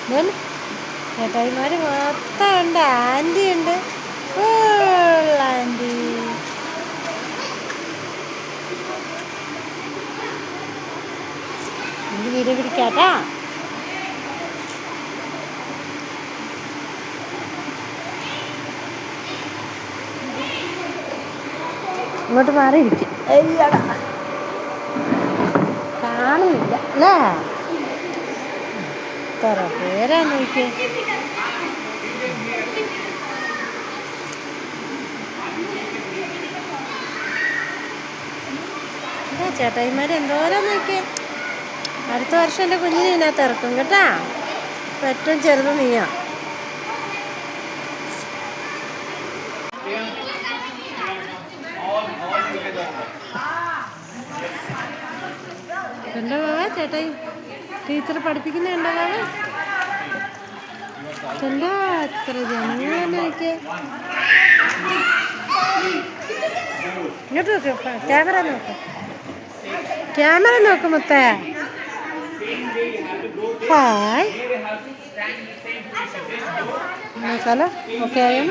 ചേട്ടായിമാർ മൊത്തം ഉണ്ട്. ആൻറ്റി ഉണ്ട്, ആൻറ്റി. എനിക്ക് വീഡിയോ പിടിക്കാട്ടാ. ഇങ്ങോട്ട് മാറിയിരിക്കും. അയ്യടാ, കാണുന്നില്ല അല്ലേ? എത്ര പേരാ നോക്കിയേ. എന്താ ചേട്ടായിമാർ എന്തോരം നോക്കിയേ. അടുത്ത വർഷം എൻ്റെ കുഞ്ഞിനെ ഇതിനകത്ത് ഇറക്കും കേട്ടാ. ഇപ്പം ഏറ്റവും ചെറുത് നീയാ. കണ്ടോ ബാബാ, ചേട്ടായി ടീച്ചർ പഠിപ്പിക്കുന്ന കണ്ടോ ബാബാ? കണ്ടോ എത്ര ജനങ്ങളെ നോക്കിയേ. ഇങ്ങോട്ട് നോക്ക്, ക്യാമറ നോക്ക്, ക്യാമറ നോക്ക് മുത്തേ. ഹായ് നോക്കാലോ. ഓക്കെ ആയോ?